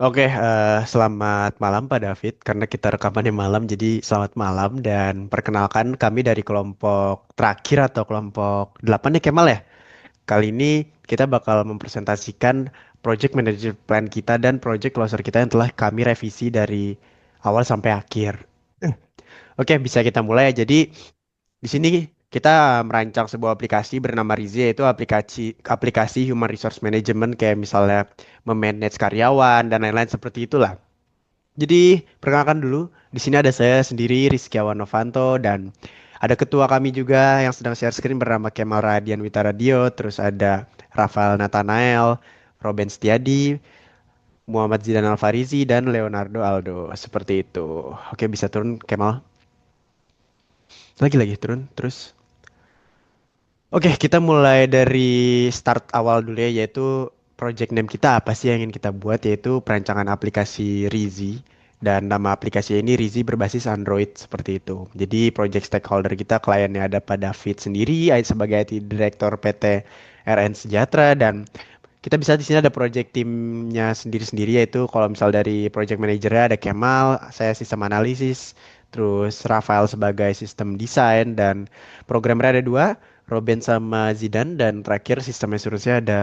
Oke, selamat malam Pak David. Karena kita rekamannya malam, jadi selamat malam dan perkenalkan kami dari kelompok terakhir atau kelompok 8 nih Kemal ya. Kali ini kita bakal mempresentasikan project manager plan kita dan project closer kita yang telah kami revisi dari awal sampai akhir. Oke, bisa kita mulai ya. Jadi di sini kita merancang sebuah aplikasi bernama Rizi, yaitu aplikasi aplikasi human resource management kayak misalnya memanage karyawan dan lain-lain seperti itulah. Jadi, perkenalkan dulu, di sini ada saya sendiri, Rizkyawan Novanto, dan ada ketua kami juga yang sedang share screen bernama Kemal Radian Witaradio, terus ada Rafael Nathanael, Robin Setiadi, Muhammad Zidan Alfarizi, dan Leonardo Aldo. Seperti itu. Oke, bisa turun, Kemal. Lagi-lagi turun, terus. Oke, kita mulai dari start awal dulu ya, yaitu project name kita apa sih yang ingin kita buat, yaitu perancangan aplikasi Rizi. Dan nama aplikasi ini Rizi berbasis Android seperti itu. Jadi project stakeholder kita kliennya ada pada David sendiri sebagai IT Director PT RN Sejahtera dan kita bisa di sini ada project timnya sendiri-sendiri yaitu kalau misal dari project manajernya ada Kemal, saya sistem analisis, terus Rafael sebagai sistem desain dan programmernya ada dua, Robin sama Zidan dan terakhir sistem instruksinya ada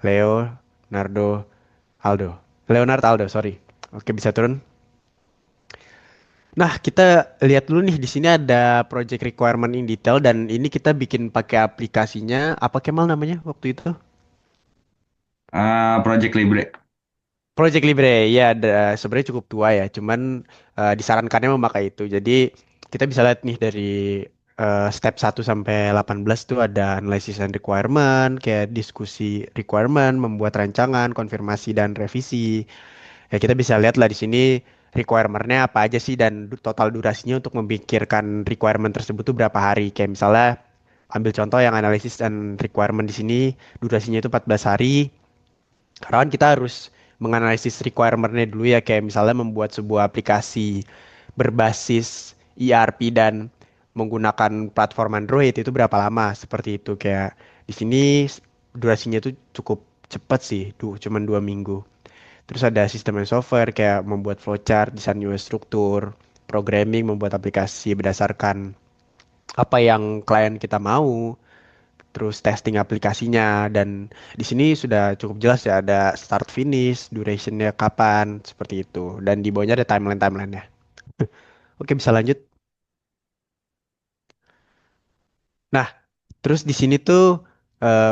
Leonardo Aldo. Leonard Aldo, sorry. Oke, bisa turun. Nah, kita lihat dulu nih di sini ada project requirement in detail dan ini kita bikin pakai aplikasinya apa Kemal namanya waktu itu? Project Libre. Project Libre, ya sebenarnya cukup tua ya, cuman disarankannya memakai itu. Jadi kita bisa lihat nih dari step 1 sampai 18 tuh ada analysis and requirement, kayak diskusi requirement, membuat rancangan, konfirmasi dan revisi. Ya kita bisa lihat lah di sini requirement-nya apa aja sih dan total durasinya untuk memikirkan requirement tersebut tuh berapa hari. Kayak misalnya ambil contoh yang analisis dan requirement di sini durasinya itu 14 hari. Karena kan kita harus menganalisis requirement-nya dulu ya, kayak misalnya membuat sebuah aplikasi berbasis ERP dan menggunakan platform Android itu berapa lama, seperti itu. Kayak di sini durasinya itu cukup cepat sih, cuman 2 minggu. Terus ada sistem dan software kayak membuat flowchart, desain UI struktur, programming, membuat aplikasi berdasarkan apa yang klien kita mau, terus testing aplikasinya dan di sini sudah cukup jelas ya ada start finish, durationnya kapan, seperti itu. Dan di bawahnya ada timeline-timelinenya. Oke, bisa lanjut. Nah, terus di sini tuh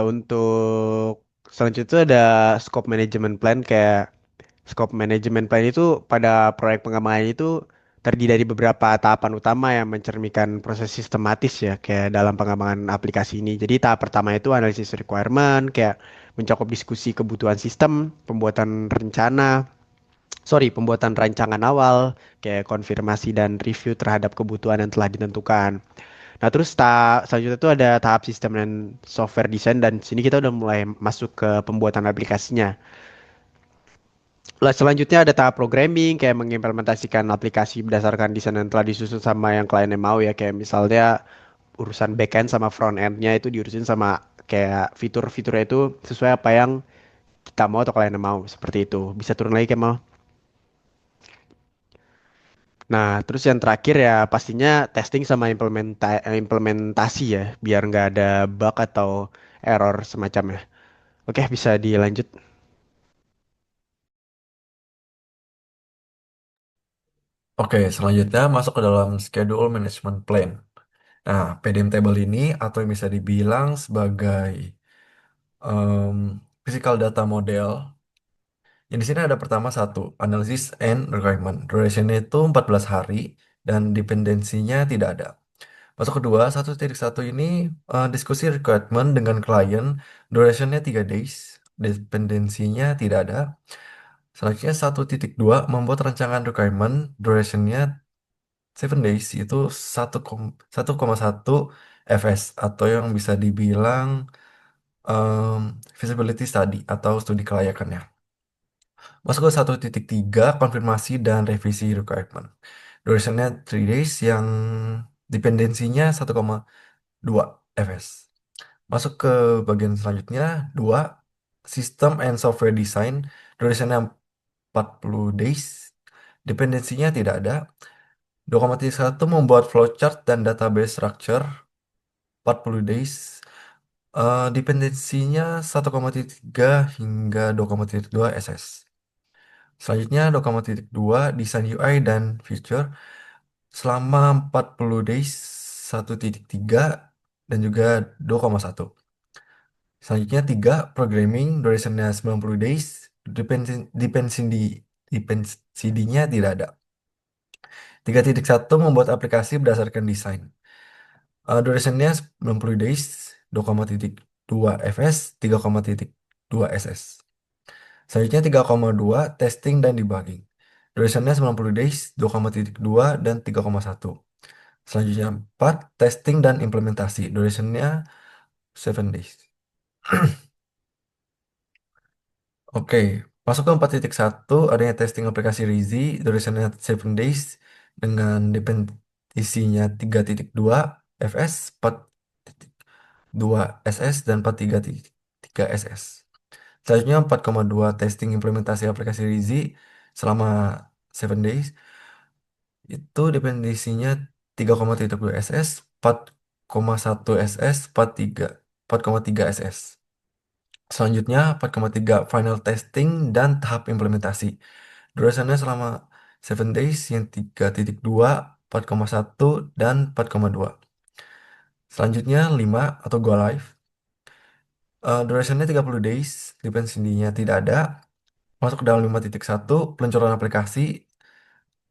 untuk selanjutnya tuh ada scope management plan kayak scope management plan itu pada proyek pengembangan itu terdiri dari beberapa tahapan utama yang mencerminkan proses sistematis ya, kayak dalam pengembangan aplikasi ini. Jadi tahap pertama itu analisis requirement, kayak mencakup diskusi kebutuhan sistem, pembuatan rancangan awal, kayak konfirmasi dan review terhadap kebutuhan yang telah ditentukan. Nah, terus selanjutnya itu ada tahap sistem dan software design dan sini kita udah mulai masuk ke pembuatan aplikasinya. Lah, selanjutnya ada tahap programming kayak mengimplementasikan aplikasi berdasarkan desain yang telah disusun sama yang kliennya mau ya, kayak misalnya urusan backend sama front endnya itu diurusin sama kayak fitur-fiturnya itu sesuai apa yang kita mau atau kliennya mau, seperti itu. Bisa turun lagi kayak mau. Nah, terus yang terakhir ya pastinya testing sama implementasi ya biar nggak ada bug atau error semacamnya. Oke, bisa dilanjut. Oke, selanjutnya masuk ke dalam Schedule Management Plan. Nah, PDM table ini atau yang bisa dibilang sebagai physical data model. Yang di sini ada pertama satu, Analysis and Requirement. Durationnya itu 14 hari dan dependensinya tidak ada. Masuk kedua, 1.1 ini diskusi requirement dengan klien. Durationnya 3 days. Dependensinya tidak ada. Selanjutnya 1.2 membuat rancangan requirement durationnya 7 days itu 1,1 fs atau yang bisa dibilang feasibility study atau studi kelayakannya. Masuk ke 1.3 konfirmasi dan revisi requirement. Durationnya 3 days yang dependensinya 1,2 fs. Masuk ke bagian selanjutnya 2 sistem and software design. Durationnya 40 days. Dependensinya tidak ada. 2,1 membuat flowchart dan database structure 40 days. Dependensinya 1,3 hingga 2,2 SS. Selanjutnya 2,2 desain UI dan feature selama 40 days 1,3 dan juga 2,1. Selanjutnya 3 programming durationnya 90 days, dependensinya tidak ada. 3,1 membuat aplikasi berdasarkan desain. Durationnya 90 days, 2,2 fs, 3,2 ss. Selanjutnya 3,2 testing dan debugging. Durationnya 90 days, 2,2 dan 3,1. Selanjutnya 4 testing dan implementasi. Durationnya 7 days. Oke, masuk ke 4,1 adanya testing aplikasi Rizi, durationnya 7 days dengan dependensinya 3,2 fs, 4,2 ss dan 4,3 ss. Selanjutnya 4,2 testing implementasi aplikasi Rizi selama 7 days. Itu dependensinya 3,2 ss, 4,1 ss, 4,3 ss. Selanjutnya 4,3 final testing dan tahap implementasi. Durationnya selama 7 days yang 3,2, 4,1 dan 4,2. Selanjutnya 5 atau go live. Durationnya 30 days, dependensinya tidak ada. Masuk ke dalam 5,1 peluncuran aplikasi.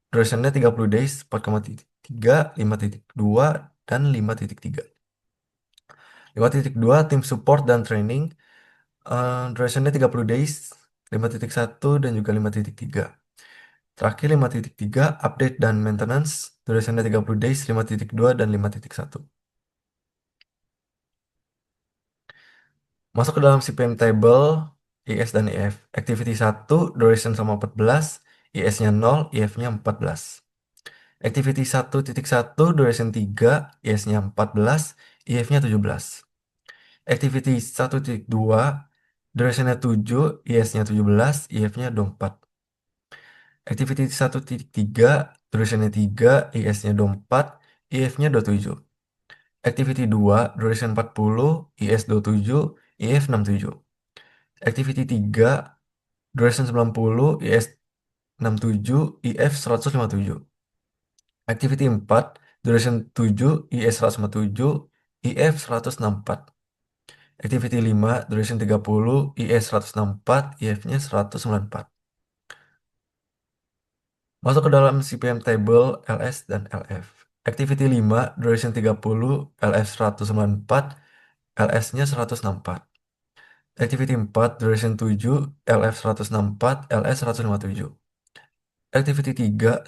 Durationnya 30 days, 4,3, 5,2 dan 5,3. 5,2 tim support dan training. Durationnya 30 days, 5,1 dan juga 5,3. Terakhir 5,3 update dan maintenance. Durationnya 30 days, 5,2 dan 5,1. Masuk ke dalam CPM table IS dan IF. Activity 1 duration sama 14, IS-nya 0, IF-nya 14. Activity 1,1 duration 3, IS-nya 14, IF-nya 17. Activity 1,2 durationnya 7, IS-nya 17, IF-nya 24. Activity 1,3 durationnya 3, IS-nya 24, IF-nya 27. Activity 2 duration 40, IS 27, IF 67. Activity 3 duration 90, IS 67, IF 157. Activity 4 duration 7, IS 157, IF 164. Activity 5 duration 30, IS 164, IF-nya 194. Masuk ke dalam CPM table LS dan LF. Activity 5 duration 30, LF 194, LS-nya 164. Activity 4 duration 7, LF 164, LS 157. Activity 3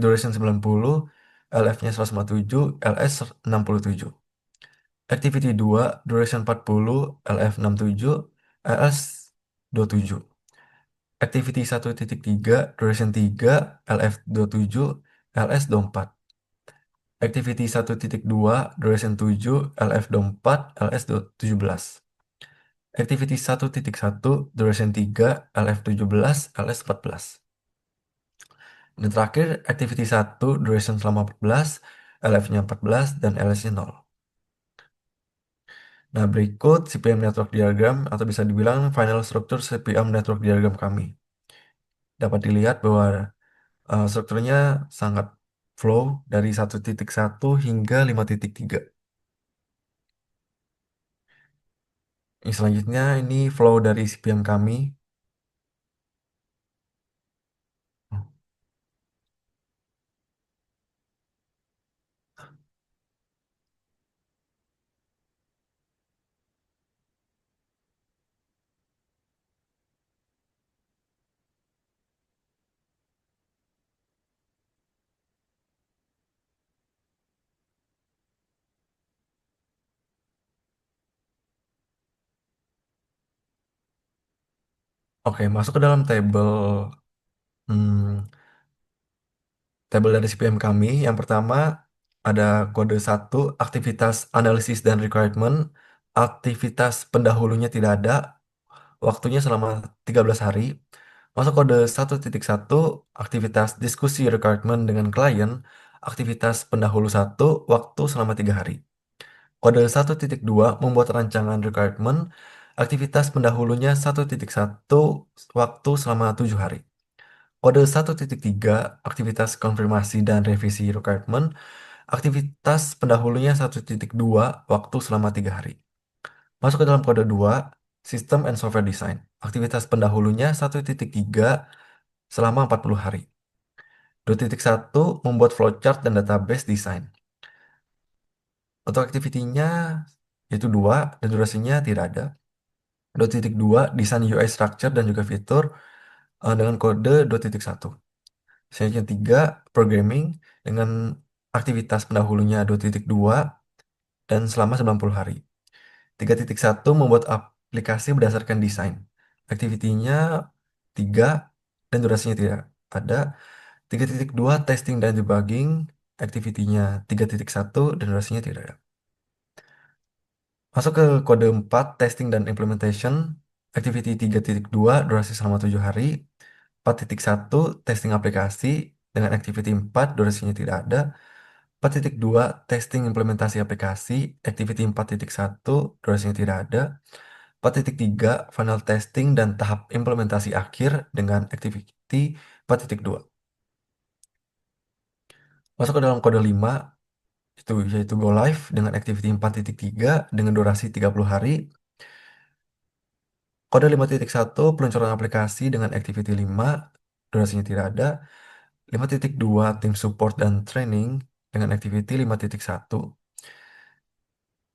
duration 90, LF-nya 157, LS 67. Activity 2 duration 40, LF 67, LS 27. Activity 1,3 duration 3, LF 27, LS 24. Activity 1,2 duration 7, LF 24, LS 17. Activity 1,1 duration 3, LF 17, LS 14. Dan terakhir, activity 1 duration selama 14, LF-nya 14, dan LS-nya 0. Nah, berikut CPM network diagram atau bisa dibilang final structure CPM network diagram kami. Dapat dilihat bahwa strukturnya sangat flow dari 1,1 hingga 5,3. Ini selanjutnya ini flow dari CPM kami. Oke, masuk ke dalam hmm, table dari CPM kami. Yang pertama ada kode 1, aktivitas analisis dan requirement. Aktivitas pendahulunya tidak ada, waktunya selama 13 hari. Masuk kode 1.1, aktivitas diskusi requirement dengan klien, aktivitas pendahulu satu, waktu selama 3 hari. Kode 1.2 membuat rancangan requirement, aktivitas pendahulunya 1.1, waktu selama 7 hari. Kode 1.3, aktivitas konfirmasi dan revisi requirement, aktivitas pendahulunya 1.2, waktu selama 3 hari. Masuk ke dalam kode 2, System and Software Design. Aktivitas pendahulunya 1.3 selama 40 hari. 2.1 membuat flowchart dan database design. Untuk aktivitinya yaitu 2 dan durasinya tidak ada. 2.2 desain UI structure dan juga fitur dengan kode 2.1. Selanjutnya 3 programming dengan aktivitas pendahulunya 2.2 dan selama 90 hari. 3.1 membuat aplikasi berdasarkan desain. Aktivitinya 3 dan durasinya tidak ada. 3.2 testing dan debugging, activity-nya 3.1 dan durasinya tidak ada. Masuk ke kode 4 testing dan implementation, activity 3.2 durasi selama 7 hari. 4.1 testing aplikasi dengan activity 4 durasinya tidak ada. 4.2 testing implementasi aplikasi, activity 4.1 durasinya tidak ada. 4.3 final testing dan tahap implementasi akhir dengan activity 4.2. Masuk ke dalam kode 5, itu yaitu go live dengan activity 4.3 dengan durasi 30 hari. Kode 5.1 peluncuran aplikasi dengan activity 5 durasinya tidak ada. 5.2 tim support dan training dengan activity 5.1.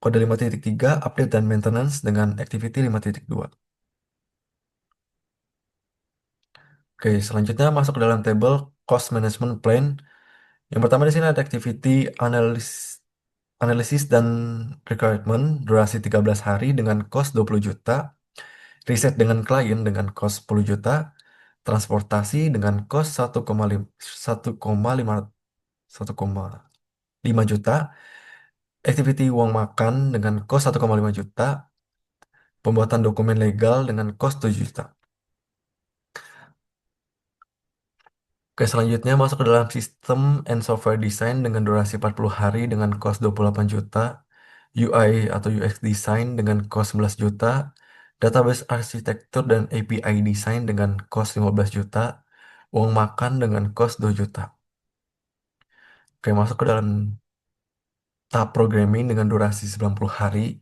Kode 5.3 update dan maintenance dengan activity 5.2. Oke, selanjutnya masuk ke dalam table cost management plan. Yang pertama di sini ada activity analisis dan requirement durasi 13 hari dengan cost 20 juta, riset dengan klien dengan cost 10 juta, transportasi dengan cost 1,5 juta, activity uang makan dengan cost 1,5 juta, pembuatan dokumen legal dengan cost 7 juta. Oke, selanjutnya masuk ke dalam sistem and software design dengan durasi 40 hari dengan cost 28 juta, UI atau UX design dengan cost 11 juta, database arsitektur dan API design dengan cost 15 juta, uang makan dengan cost 2 juta. Oke, masuk ke dalam tahap programming dengan durasi 90 hari,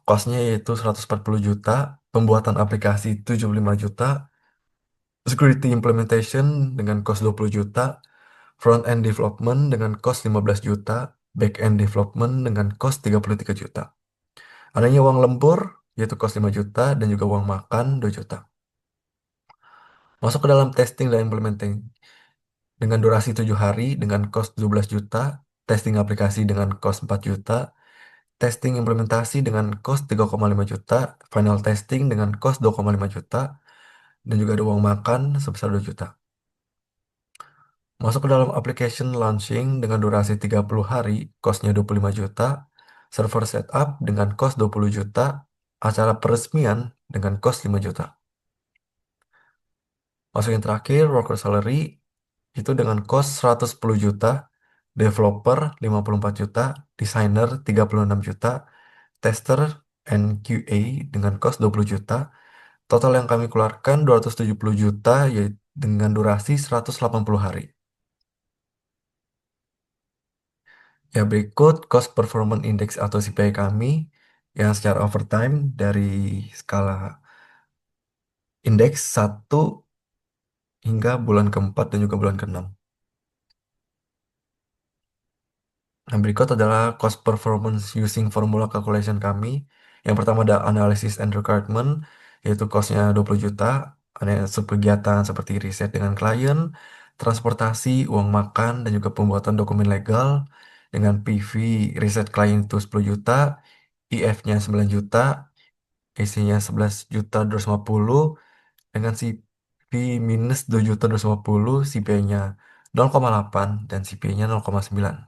costnya yaitu 140 juta, pembuatan aplikasi 75 juta, security implementation dengan cost 20 juta, front-end development dengan cost 15 juta, back-end development dengan cost 33 juta. Adanya uang lembur, yaitu cost 5 juta, dan juga uang makan 2 juta. Masuk ke dalam testing dan implementing dengan durasi 7 hari dengan cost 17 juta, testing aplikasi dengan cost 4 juta, testing implementasi dengan cost 3,5 juta, final testing dengan cost 2,5 juta, dan juga ada uang makan sebesar 2 juta. Masuk ke dalam application launching dengan durasi 30 hari, costnya 25 juta, server setup dengan cost 20 juta, acara peresmian dengan cost 5 juta. Masuk yang terakhir, worker salary itu dengan cost 110 juta, developer 54 juta, designer 36 juta, tester and QA dengan cost 20 juta. Total yang kami keluarkan 270 juta yaitu dengan durasi 180 hari. Ya, berikut cost performance index atau CPI kami yang secara overtime dari skala indeks 1 hingga bulan keempat dan juga bulan keenam. Nah, berikut adalah cost performance using formula calculation kami. Yang pertama ada analysis and requirement, yaitu costnya 20 juta. Ada subkegiatan seperti riset dengan klien, transportasi, uang makan, dan juga pembuatan dokumen legal. Dengan PV riset klien itu 10 juta, IF-nya 9 juta, AC-nya 11 juta 250, dengan CP minus 2 juta 250, CP-nya 0,8 dan CP-nya 0,9.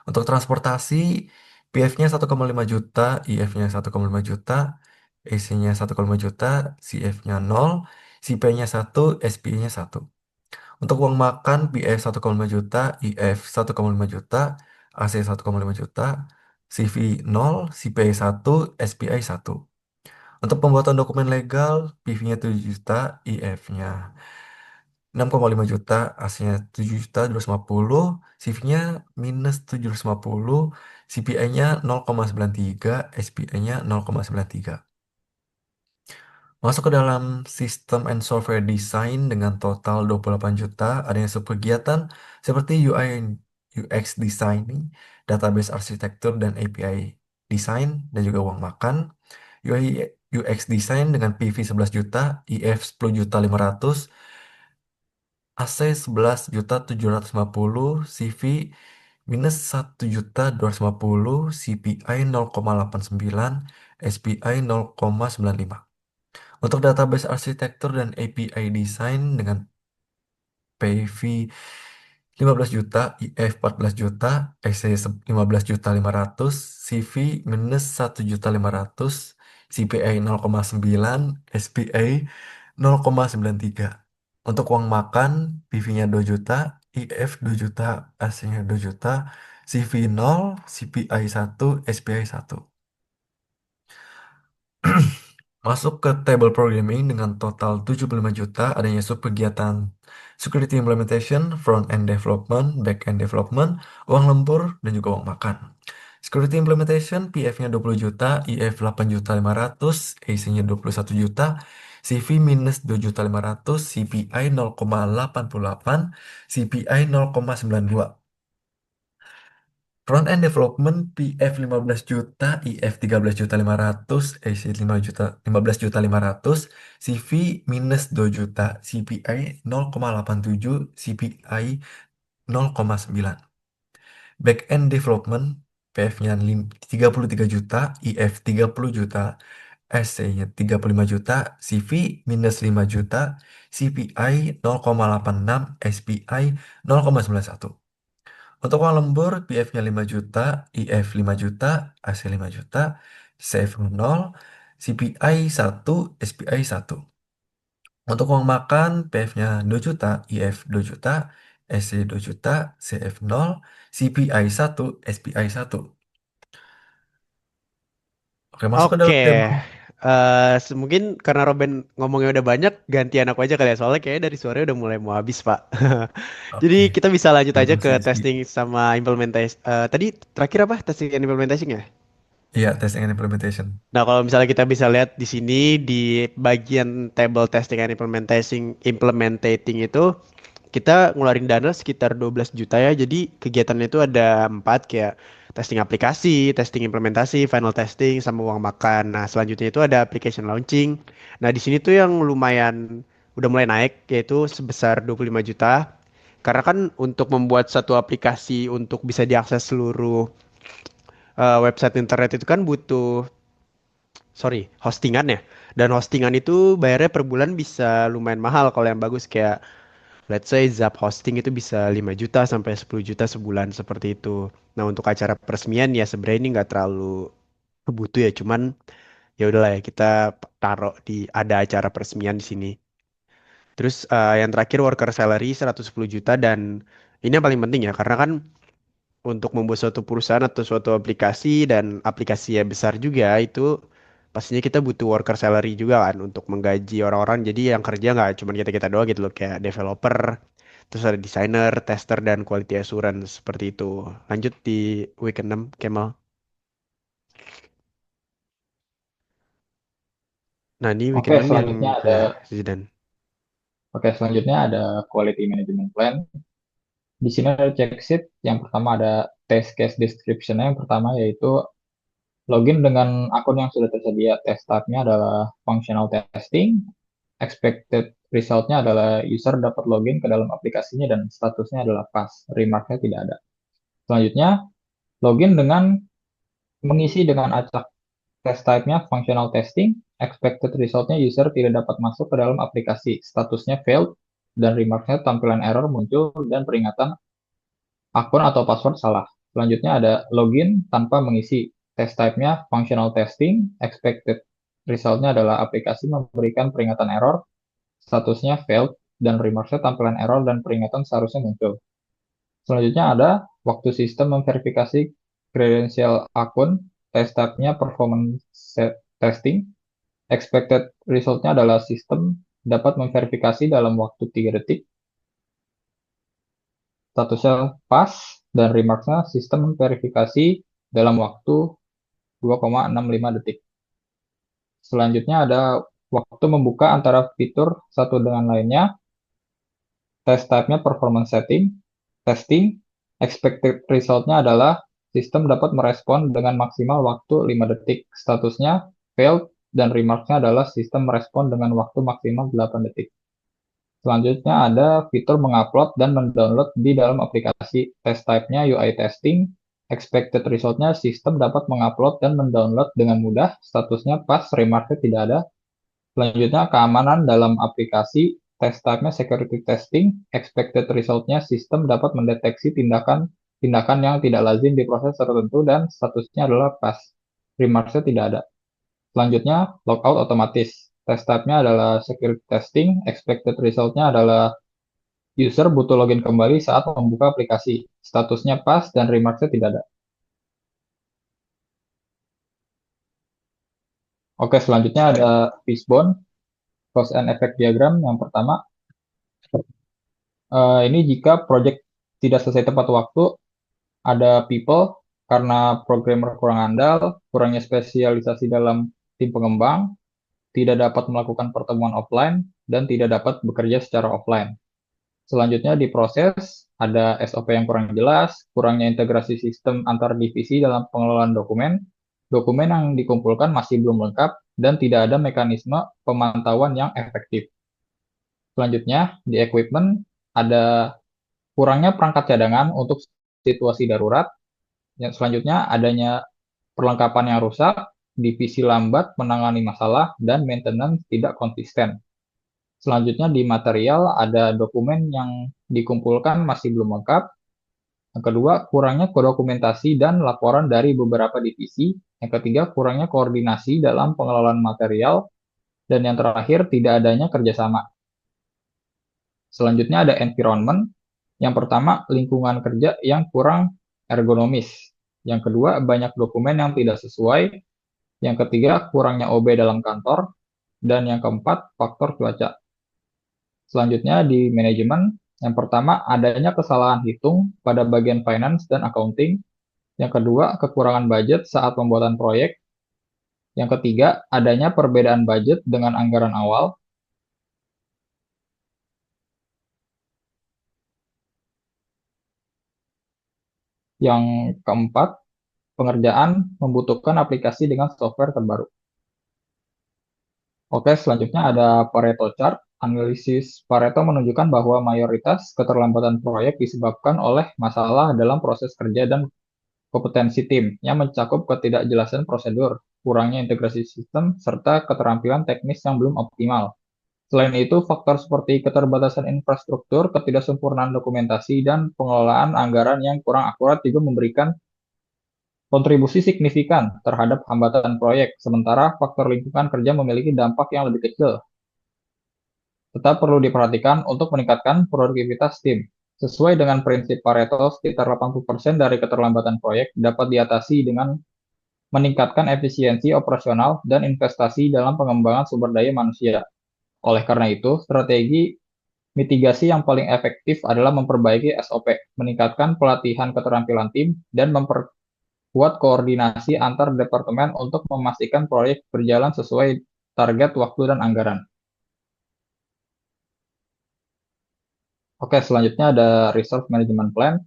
Untuk transportasi, PF-nya 1,5 juta, IF-nya 1,5 juta, AC-nya 1,5 juta, CF-nya 0, CPI-nya 1, SPI-nya 1. Untuk uang makan, PF 1,5 juta, IF 1,5 juta, AC 1,5 juta, CV 0, CPI 1, SPI 1. Untuk pembuatan dokumen legal, PV-nya 7 juta, IF-nya 6,5 juta, AC-nya 7 juta 250, CV-nya minus 750, CPI-nya 0,93, SPI-nya 0,93. Masuk ke dalam sistem and software design dengan total 28 juta, adanya subkegiatan seperti UI and UX designing, database arsitektur dan API design, dan juga uang makan. UI UX design dengan PV 11 juta, IF 10 juta 500, AC 11 juta 750, CV minus 1 juta 250, CPI 0,89, SPI 0,95. Untuk database arsitektur dan API design dengan PV 15 juta, IF 14 juta, EC 15 juta 500, CV minus 1 juta 500, CPI 0,9, SPI 0,93. Untuk uang makan, PV-nya 2 juta, IF 2 juta, AC-nya 2 juta, CV 0, CPI 1, SPI 1. Masuk ke table programming dengan total 75 juta, adanya subkegiatan security implementation, front-end development, back-end development, uang lembur, dan juga uang makan. Security implementation, PF-nya 20 juta, IF 8 juta 500, AC-nya 21 juta, CV minus 2 juta 500, CPI 0,88, CPI 0,92. Front-end development PF 15 juta, IF 13 juta 500, AC 5 juta 15 juta 500, CV minus 2 juta, CPI 0,87, CPI 0,9. Back-end development PF-nya 33 juta, IF 30 juta, SC-nya 35 juta, CV minus 5 juta, CPI 0,86, SPI 0,91. Untuk uang lembur, PF-nya 5 juta, IF 5 juta, AC 5 juta, CF 0, CPI 1, SPI 1. Untuk uang makan, PF-nya 2 juta, IF 2 juta, SC 2 juta, CF 0, CPI 1, SPI 1. Oke, masuk ke Oke, dalam table. mungkin karena Robin ngomongnya udah banyak, gantian aku aja kali ya. Soalnya kayaknya dari suaranya udah mulai mau habis, Pak. Jadi Oke, kita bisa lanjut aja ke diskusi. testing sama implementation. Tadi terakhir apa? Testing and implementation ya? Iya, testing and implementation. Nah, kalau misalnya kita bisa lihat di sini di bagian table testing and implementing itu kita ngeluarin dana sekitar 12 juta ya. Jadi kegiatannya itu ada empat kayak testing aplikasi, testing implementasi, final testing, sama uang makan. Nah, selanjutnya itu ada application launching. Nah, di sini tuh yang lumayan udah mulai naik yaitu sebesar 25 juta. Karena kan untuk membuat satu aplikasi untuk bisa diakses seluruh website internet itu kan butuh hostingan ya. Dan hostingan itu bayarnya per bulan bisa lumayan mahal kalau yang bagus kayak let's say Zap hosting itu bisa 5 juta sampai 10 juta sebulan seperti itu. Nah, untuk acara peresmian ya sebenarnya ini nggak terlalu butuh ya, cuman ya udahlah ya kita taruh di ada acara peresmian di sini. Terus yang terakhir worker salary 110 juta dan ini yang paling penting ya karena kan untuk membuat suatu perusahaan atau suatu aplikasi dan aplikasi ya besar juga itu pastinya kita butuh worker salary juga kan untuk menggaji orang-orang. Jadi yang kerja nggak cuma kita-kita doang gitu loh kayak developer, terus ada desainer, tester dan quality assurance seperti itu. Lanjut di week 6 Kemal. Nah, ini week Oke, 6 yang selanjutnya ada ya Zidan. oke, selanjutnya ada quality management plan. Di sini ada check sheet. Yang pertama ada test case description. Yang pertama yaitu login dengan akun yang sudah tersedia. Test type-nya adalah functional testing. Expected result-nya adalah user dapat login ke dalam aplikasinya dan statusnya adalah pass. Remark-nya tidak ada. Selanjutnya, login dengan mengisi dengan acak. Test type-nya functional testing. Expected result-nya user tidak dapat masuk ke dalam aplikasi. Statusnya failed. Dan remark-nya tampilan error muncul dan peringatan akun atau password salah. Selanjutnya ada login tanpa mengisi. Test type-nya functional testing. Expected result-nya adalah aplikasi memberikan peringatan error. statusnya failed, dan remarksnya tampilan error dan peringatan seharusnya muncul. Selanjutnya ada waktu sistem memverifikasi kredensial akun, test type-nya performance testing, expected result-nya adalah sistem dapat memverifikasi dalam waktu 3 detik, statusnya pas, dan remarksnya sistem memverifikasi dalam waktu 2,65 detik. Selanjutnya ada waktu membuka antara fitur satu dengan lainnya, test type-nya performance testing, expected result-nya adalah sistem dapat merespon dengan maksimal waktu 5 detik, statusnya failed, dan remarks-nya adalah sistem merespon dengan waktu maksimal 8 detik. Selanjutnya ada fitur mengupload dan mendownload di dalam aplikasi, test type-nya UI testing, expected result-nya sistem dapat mengupload dan mendownload dengan mudah, statusnya pas, remarks-nya tidak ada. Selanjutnya, keamanan dalam aplikasi, test type-nya security testing, expected result-nya sistem dapat mendeteksi tindakan yang tidak lazim di proses tertentu dan statusnya adalah pas. Remarks-nya tidak ada. Selanjutnya, logout otomatis. Test type-nya adalah security testing, expected result-nya adalah user butuh login kembali saat membuka aplikasi. Statusnya pas dan remarks-nya tidak ada. Oke, selanjutnya ada fishbone, cause and effect diagram. Yang pertama, ini jika project tidak selesai tepat waktu, ada people karena programmer kurang andal, kurangnya spesialisasi dalam tim pengembang, tidak dapat melakukan pertemuan offline, dan tidak dapat bekerja secara offline. Selanjutnya di proses, ada SOP yang kurang jelas, kurangnya integrasi sistem antar divisi dalam pengelolaan dokumen, dokumen yang dikumpulkan masih belum lengkap, dan tidak ada mekanisme pemantauan yang efektif. Selanjutnya, di equipment, ada kurangnya perangkat cadangan untuk situasi darurat. Yang selanjutnya, adanya perlengkapan yang rusak, divisi lambat menangani masalah, dan maintenance tidak konsisten. Selanjutnya di material ada dokumen yang dikumpulkan masih belum lengkap. Yang kedua, kurangnya dokumentasi dan laporan dari beberapa divisi. Yang ketiga, kurangnya koordinasi dalam pengelolaan material. Dan yang terakhir, tidak adanya kerjasama. Selanjutnya ada environment. Yang pertama, lingkungan kerja yang kurang ergonomis. Yang kedua, banyak dokumen yang tidak sesuai. Yang ketiga, kurangnya OB dalam kantor. Dan yang keempat, faktor cuaca. Selanjutnya di manajemen, yang pertama adanya kesalahan hitung pada bagian finance dan accounting. Yang kedua, kekurangan budget saat pembuatan proyek. Yang ketiga, adanya perbedaan budget dengan anggaran awal. Yang keempat, pengerjaan membutuhkan aplikasi dengan software terbaru. Oke, selanjutnya ada Pareto chart. Analisis Pareto menunjukkan bahwa mayoritas keterlambatan proyek disebabkan oleh masalah dalam proses kerja dan kompetensi tim yang mencakup ketidakjelasan prosedur, kurangnya integrasi sistem, serta keterampilan teknis yang belum optimal. Selain itu, faktor seperti keterbatasan infrastruktur, ketidaksempurnaan dokumentasi, dan pengelolaan anggaran yang kurang akurat juga memberikan kontribusi signifikan terhadap hambatan proyek, sementara faktor lingkungan kerja memiliki dampak yang lebih kecil. Tetap perlu diperhatikan untuk meningkatkan produktivitas tim. Sesuai dengan prinsip Pareto, sekitar 80% dari keterlambatan proyek dapat diatasi dengan meningkatkan efisiensi operasional dan investasi dalam pengembangan sumber daya manusia. Oleh karena itu, strategi mitigasi yang paling efektif adalah memperbaiki SOP, meningkatkan pelatihan keterampilan tim, dan memperkuat koordinasi antar departemen untuk memastikan proyek berjalan sesuai target waktu dan anggaran. Oke, selanjutnya ada Resource Management Plan.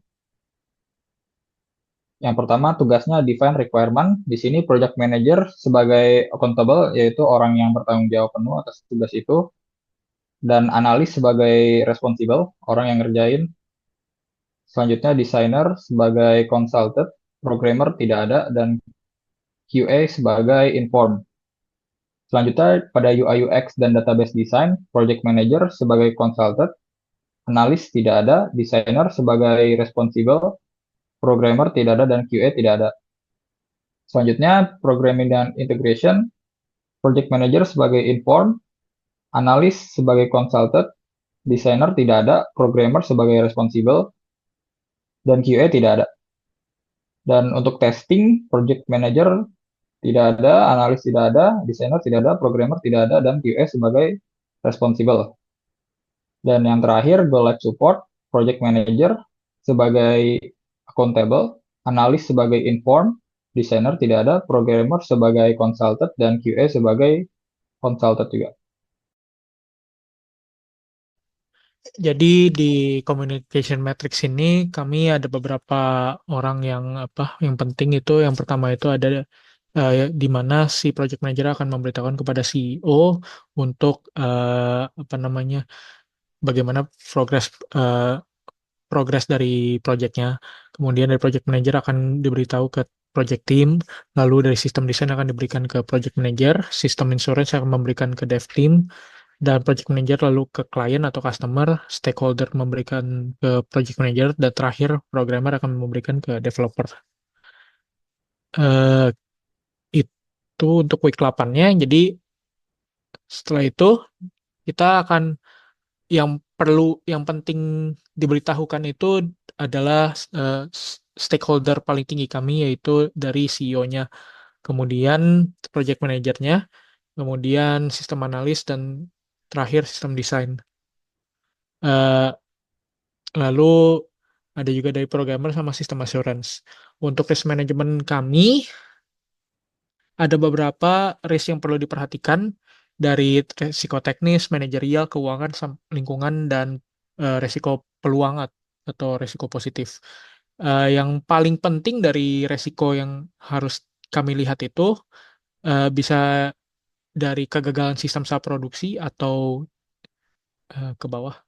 Yang pertama, tugasnya define requirement. Di sini project manager sebagai accountable, yaitu orang yang bertanggung jawab penuh atas tugas itu. Dan analis sebagai responsible, orang yang ngerjain. Selanjutnya, designer sebagai consultant, programmer tidak ada, dan QA sebagai inform. Selanjutnya, pada UI UX dan database design, project manager sebagai consultant, analis tidak ada, designer sebagai responsible, programmer tidak ada, dan QA tidak ada. Selanjutnya, programming dan integration, project manager sebagai inform, analis sebagai consultant, desainer tidak ada, programmer sebagai responsible, dan QA tidak ada. Dan untuk testing, project manager tidak ada, analis tidak ada, desainer tidak ada, programmer tidak ada, dan QA sebagai responsible. Dan yang terakhir, Go Live Support, project manager sebagai accountable, analis sebagai inform, desainer tidak ada, programmer sebagai consultant, dan QA sebagai consultant juga. Jadi di communication matrix ini kami ada beberapa orang yang penting itu yang pertama itu ada di mana si project manager akan memberitahukan kepada CEO untuk bagaimana progres progres dari projectnya. Kemudian dari project manager akan diberitahu ke project team, lalu dari sistem desain akan diberikan ke project manager, sistem insurance akan memberikan ke dev team, dan project manager lalu ke klien atau customer, stakeholder memberikan ke project manager, dan terakhir programmer akan memberikan ke developer. Eh, itu untuk week 8-nya. Jadi setelah itu kita akan yang penting diberitahukan itu adalah stakeholder paling tinggi kami yaitu dari CEO-nya, kemudian project manajernya, kemudian sistem analis dan terakhir sistem desain. Eh, Lalu ada juga dari programmer sama sistem assurance. Untuk risk management kami, ada beberapa risk yang perlu diperhatikan dari risiko teknis, manajerial, keuangan, lingkungan, dan risiko peluang atau risiko positif. Yang paling penting dari risiko yang harus kami lihat itu bisa dari kegagalan sistem saat produksi atau ke bawah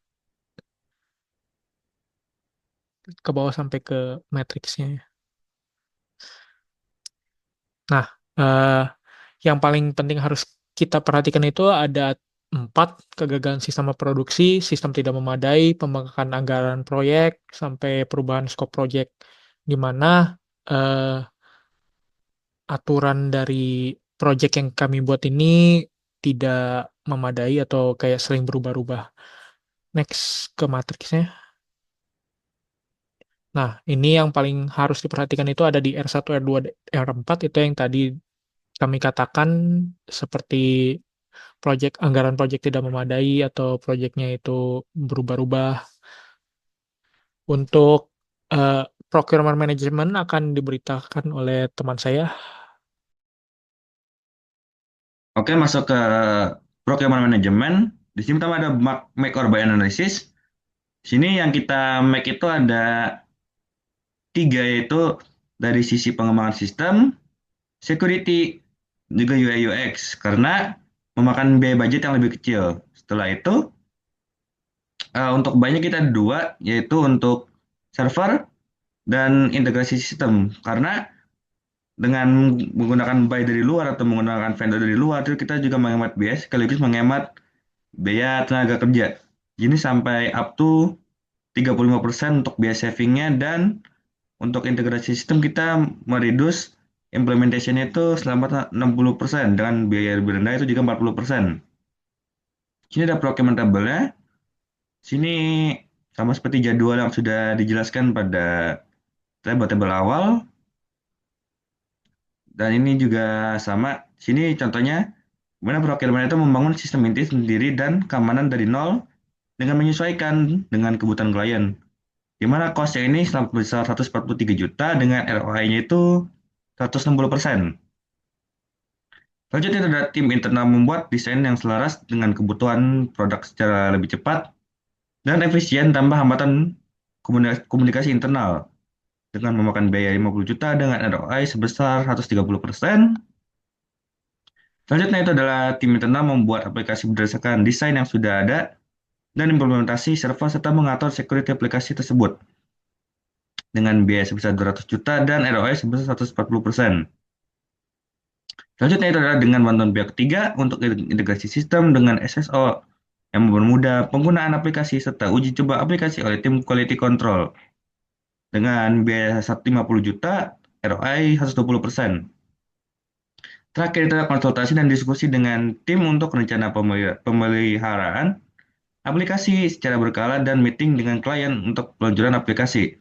sampai ke matriksnya. Nah, eh, yang paling penting harus kita perhatikan itu ada 4: kegagalan sistem produksi, sistem tidak memadai, pembengkakan anggaran proyek, sampai perubahan skop proyek, di mana eh, aturan dari proyek yang kami buat ini tidak memadai atau kayak sering berubah-ubah. Next ke matriksnya. Nah, ini yang paling harus diperhatikan itu ada di R1, R2, R4, itu yang tadi kami katakan seperti anggaran proyek tidak memadai atau proyeknya itu berubah-ubah. Untuk eh, procurement management akan diberitakan oleh teman saya. Oke, masuk ke procurement management. Di sini pertama ada make or buy analysis. Sini yang kita make itu ada 3, yaitu dari sisi pengembangan sistem, security, juga UI UX, karena memakan biaya budget yang lebih kecil. Setelah itu, untuk banyak kita ada 2, yaitu untuk server dan integrasi sistem. Karena dengan menggunakan buy dari luar atau menggunakan vendor dari luar, itu kita juga menghemat biaya sekaligus menghemat biaya tenaga kerja. Ini sampai up to 35% untuk biaya savingnya, dan untuk integrasi sistem kita mereduce implementation itu selama 60%, dengan biaya lebih rendah itu juga 40%. Sini ada procurement table-nya. Sini sama seperti jadwal yang sudah dijelaskan pada table awal. Dan ini juga sama. Sini contohnya gimana procurement itu membangun sistem inti sendiri dan keamanan dari nol dengan menyesuaikan dengan kebutuhan klien. Di mana cost-nya ini sebesar 143 juta dengan ROI-nya itu 160%. Selanjutnya ada tim internal membuat desain yang selaras dengan kebutuhan produk secara lebih cepat dan efisien tanpa hambatan komunikasi internal dengan memakan biaya 50 juta dengan ROI sebesar 130%. Selanjutnya itu adalah tim internal membuat aplikasi berdasarkan desain yang sudah ada dan implementasi server serta mengatur security aplikasi tersebut dengan biaya sebesar 200 juta dan ROI sebesar 140%. Selanjutnya itu adalah dengan bantuan pihak ketiga untuk integrasi sistem dengan SSO yang mempermudah penggunaan aplikasi serta uji coba aplikasi oleh tim quality control dengan biaya 150 juta, ROI 120%. Terakhir itu adalah konsultasi dan diskusi dengan tim untuk rencana pemeliharaan aplikasi secara berkala dan meeting dengan klien untuk peluncuran aplikasi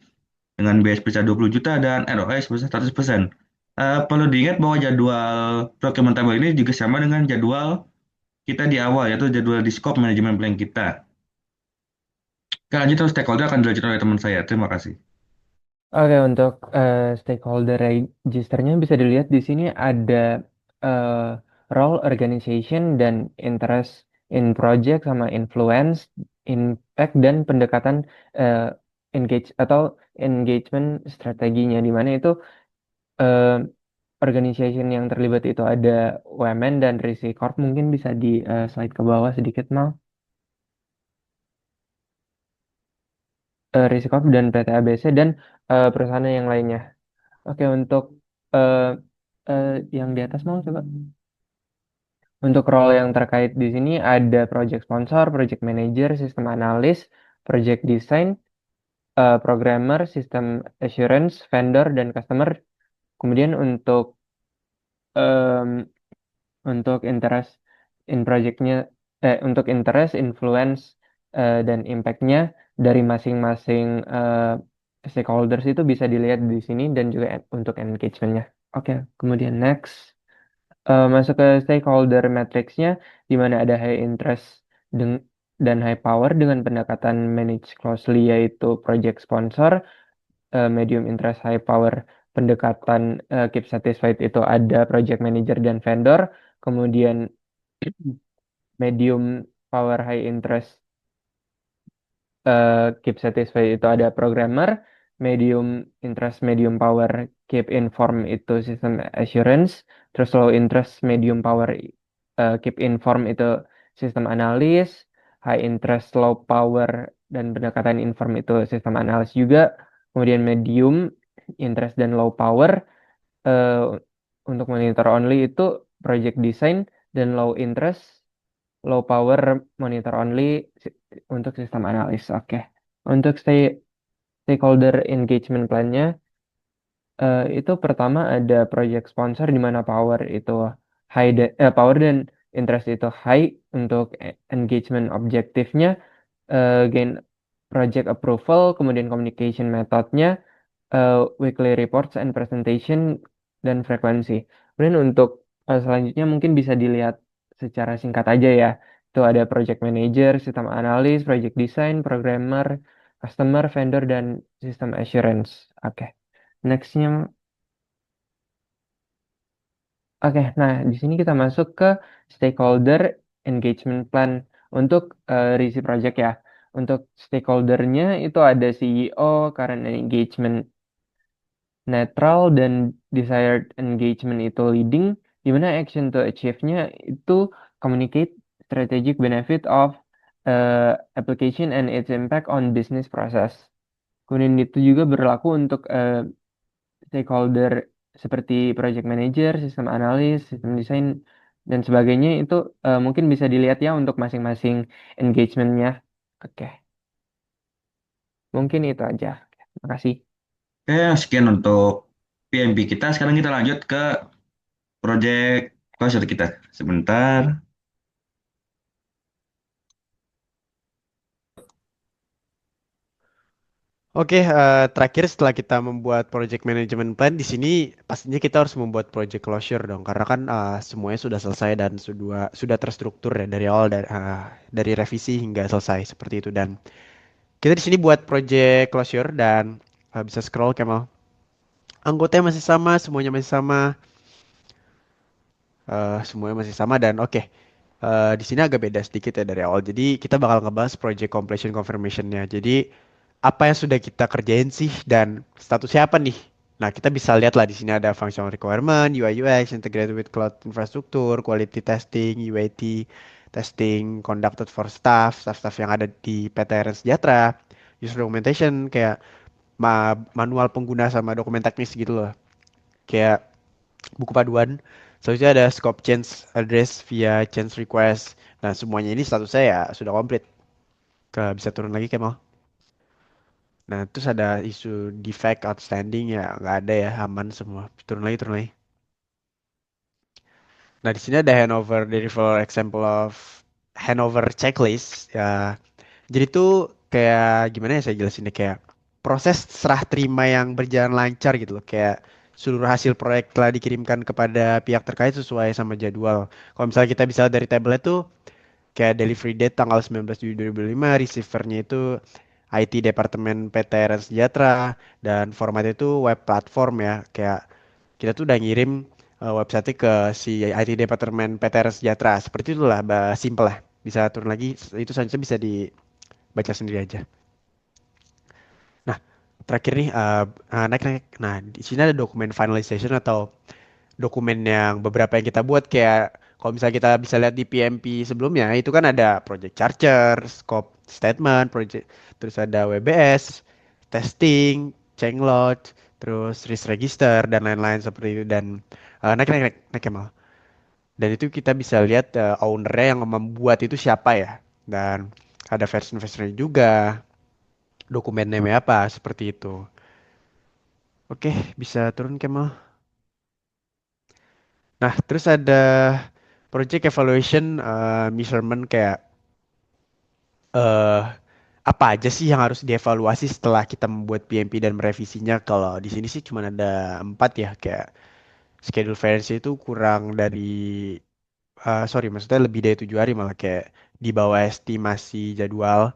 dengan biaya sebesar 20 juta dan ROI sebesar 100%. Perlu diingat bahwa jadwal procurement table ini juga sama dengan jadwal kita di awal, yaitu jadwal di scope manajemen plan kita. Oke, lanjut terus stakeholder akan dilanjutkan oleh teman saya. Terima kasih. Oke, untuk stakeholder registernya bisa dilihat di sini ada eh, role organization dan interest in project sama influence, impact dan pendekatan eh, engagement strateginya di mana itu eh, organization yang terlibat itu ada UMN dan Risi Corp, mungkin bisa di slide ke bawah sedikit Mal. Risi Corp dan PT ABC dan perusahaan yang lainnya. Oke, untuk eh, eh, yang di atas mau coba. Untuk role yang terkait di sini ada project sponsor, project manager, sistem analis, project design, programmer, system assurance, vendor, dan customer. Kemudian em, untuk interest in projectnya, untuk interest, influence, dan impactnya dari masing-masing stakeholders itu bisa dilihat di sini dan juga untuk engagementnya. Oke, kemudian next. Masuk ke stakeholder matrixnya, di mana ada high interest dan high power dengan pendekatan manage closely yaitu project sponsor, medium interest high power pendekatan keep satisfied itu ada project manager dan vendor, kemudian medium power high interest keep satisfied itu ada programmer, medium interest medium power keep inform itu system assurance, terus low interest medium power keep inform itu sistem analis, high interest low power dan pendekatan inform itu sistem analis juga, kemudian medium interest dan low power eh, untuk monitor only itu project design, dan low interest low power monitor only si- untuk sistem analis. Oke. Untuk stakeholder engagement plan-nya itu pertama ada project sponsor di mana power itu power dan interest itu high untuk engagement objektifnya, gain project approval, kemudian communication methodnya, weekly reports and presentation dan frekuensi. Kemudian untuk selanjutnya mungkin bisa dilihat secara singkat aja ya. Itu ada project manager, sistem analis, project design, programmer, customer, vendor, dan system assurance. Oke. Nextnya, oke. Nah, di sini kita masuk ke stakeholder engagement plan untuk Risi Project ya. Untuk stakeholdernya itu ada CEO, current engagement netral, dan desired engagement itu leading, di mana action to achieve-nya itu communicate strategic benefit of application and its impact on business process. Kemudian itu juga berlaku untuk stakeholder seperti project manager, sistem analis, sistem desain, dan sebagainya itu mungkin bisa dilihat ya untuk masing-masing engagementnya. Oke, mungkin itu aja. Terima kasih. Oke, sekian untuk PMP kita. Sekarang kita lanjut ke project closure kita. Sebentar. Oke, terakhir setelah kita membuat project management plan di sini pastinya kita harus membuat project closure dong karena kan semuanya sudah selesai dan sudah terstruktur ya dari awal dari revisi hingga selesai seperti itu dan kita di sini buat project closure dan bisa scroll Kemal. Anggotanya masih sama, semuanya masih sama, semuanya masih sama dan oke. Di sini agak beda sedikit ya dari awal. Jadi kita bakal ngebahas project completion confirmation-nya. Jadi apa yang sudah kita kerjain sih dan statusnya apa nih? Nah, kita bisa lihat lah di sini ada functional requirement, UI UX, integrated with cloud infrastructure, quality testing, UAT testing, conducted for staff yang ada di PTRN Sejahtera, user documentation kayak manual pengguna sama dokumen teknis gitu loh. Kayak buku paduan. Selanjutnya ada scope change address via change request. Nah, semuanya ini statusnya ya sudah komplit. Bisa turun lagi Kemal. Nah, terus ada isu defect outstanding ya nggak ada ya, aman semua. Turun lagi, turun lagi. Nah, di sini ada handover deliver example of handover checklist ya. Jadi tuh kayak gimana ya saya jelasinnya, kayak proses serah terima yang berjalan lancar gitu loh. Kayak seluruh hasil proyek telah dikirimkan kepada pihak terkait sesuai sama jadwal. Kalau misalnya kita bisa lihat dari tabelnya tuh kayak delivery date tanggal 19 Juli 2005, receivernya itu IT Departemen PTRN Sejahtera, dan formatnya itu web platform ya. Kayak kita tuh udah ngirim website ke si IT Departemen PTRN Sejahtera. Seperti itulah, simple lah. Bisa turun lagi, itu saja bisa dibaca sendiri aja. Nah, terakhir nih, naik naik. Nah, di sini ada dokumen finalization atau dokumen yang beberapa yang kita buat, kayak kalau misalnya kita bisa lihat di PMP sebelumnya itu kan ada project charger, scope statement, project, terus ada WBS, testing, change log, terus risk register dan lain-lain seperti itu. Dan naik naik naik naik Kemal. Dan itu kita bisa lihat ownernya yang membuat itu siapa ya. Dan ada version-versionnya juga, dokumen name apa seperti itu. Oke, bisa turun Kemal. Nah, terus ada project evaluation measurement, kayak eh apa aja sih yang harus dievaluasi setelah kita membuat PMP dan merevisinya. Kalau di sini sih cuma ada 4 ya, kayak schedule variance itu kurang dari sorry, maksudnya lebih dari 7 hari, malah kayak di bawah estimasi jadwal.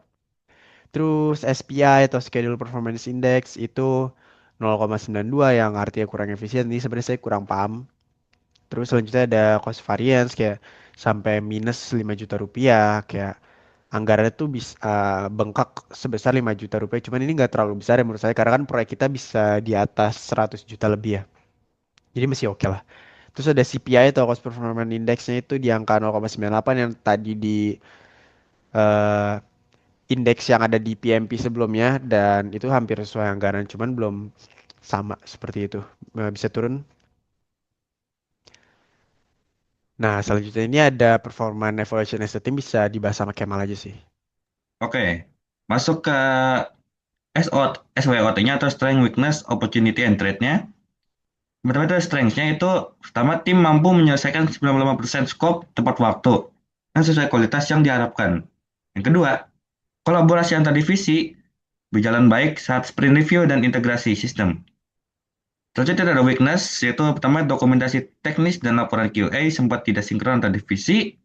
Terus SPI atau Schedule Performance Index itu 0,92 yang artinya kurang efisien. Ini sebenarnya saya kurang paham. Terus selanjutnya ada cost variance kayak sampai minus 5 juta rupiah, kayak anggarannya tuh bisa bengkak sebesar 5 juta rupiah. Cuman ini nggak terlalu besar ya menurut saya, karena kan proyek kita bisa di atas 100 juta lebih ya. Jadi masih oke lah. Terus ada CPI atau Cost Performance Index-nya itu di angka 0,98 yang tadi di eh, indeks yang ada di PMP sebelumnya, dan itu hampir sesuai anggaran, cuman belum sama seperti itu. Bisa turun. Nah, selanjutnya ini ada performance evaluation as a team, bisa dibahas sama Kemal aja sih. Oke, masuk ke SWOT-nya atau Strength, Weakness, Opportunity, and Threat-nya. Pertama itu strength-nya itu, pertama tim mampu menyelesaikan 95% scope tepat waktu dan sesuai kualitas yang diharapkan. Yang kedua, kolaborasi antar divisi berjalan baik saat sprint review dan integrasi sistem. Selanjutnya ada weakness, yaitu pertama dokumentasi teknis dan laporan QA sempat tidak sinkron antar divisi.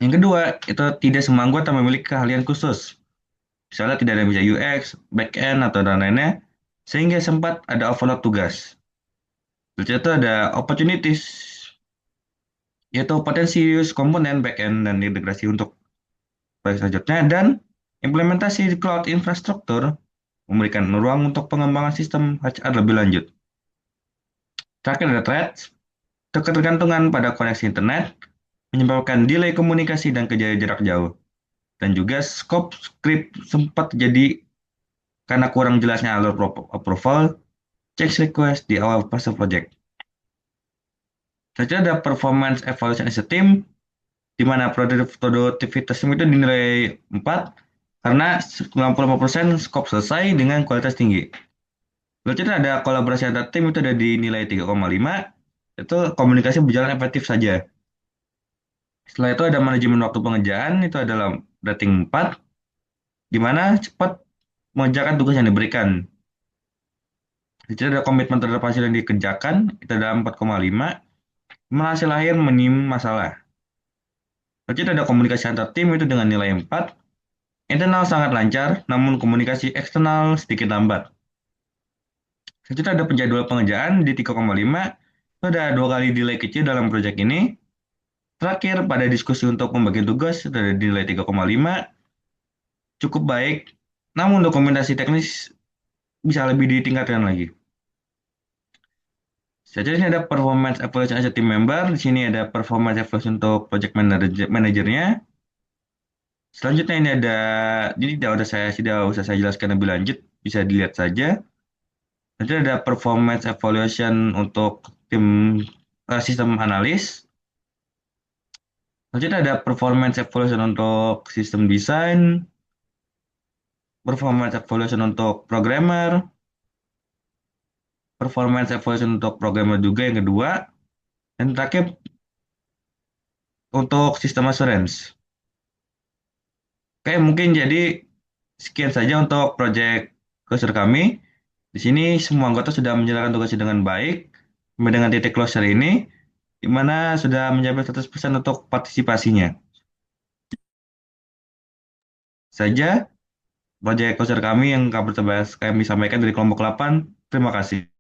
Yang kedua, itu tidak semua anggota memiliki keahlian khusus. Misalnya tidak ada yang bisa UX, back-end, atau dan lainnya, sehingga sempat ada overload tugas. Selanjutnya itu ada opportunities, yaitu potensi use komponen back-end dan integrasi untuk proyek selanjutnya, dan implementasi cloud infrastruktur memberikan ruang untuk pengembangan sistem HR lebih lanjut. Terakhir ada threats, ketergantungan pada koneksi internet menyebabkan delay komunikasi dan kejadian jarak jauh. Dan juga scope script sempat jadi karena kurang jelasnya alur approval, change request di awal fase project. Selanjutnya ada performance evaluation as a team, di mana produktivitas tim itu dinilai 4 karena 95% scope selesai dengan kualitas tinggi. Selanjutnya ada kolaborasi antar tim, itu ada dinilai 3,5, itu komunikasi berjalan efektif saja. Setelah itu ada manajemen waktu pengerjaan, itu adalah rating 4, di mana cepat mengerjakan tugas yang diberikan. Selanjutnya ada komitmen terhadap hasil yang dikerjakan, itu ada 4,5, hasil akhir minim masalah. Selanjutnya ada komunikasi antar tim, itu dengan nilai 4, internal sangat lancar, namun komunikasi eksternal sedikit lambat. Selanjutnya ada penjadwal pengerjaan di 3,5, itu ada 2 kali delay kecil dalam proyek ini. Terakhir, pada diskusi untuk pembagian tugas, itu ada nilai 3,5, cukup baik, namun dokumentasi teknis bisa lebih ditingkatkan lagi. Selanjutnya ada performance evaluation as a team member. Di sini ada performance evaluation untuk project manajernya. Selanjutnya ini ada, jadi tidak usah saya jelaskan lebih lanjut, bisa dilihat saja. Nanti ada performance evaluation untuk tim sistem analis. Selanjutnya ada performance evaluation untuk sistem desain, performance evaluation untuk programmer, performance evaluation untuk programmer juga yang kedua, dan terakhir untuk sistem assurance. Oke, mungkin jadi sekian saja untuk proyek closure kami. Di sini semua anggota sudah menjalankan tugasnya dengan baik, sampai dengan titik closure ini, di mana sudah mencapai 100% untuk partisipasinya. Saja proyek closure kami yang kami sampaikan dari kelompok 8. Terima kasih.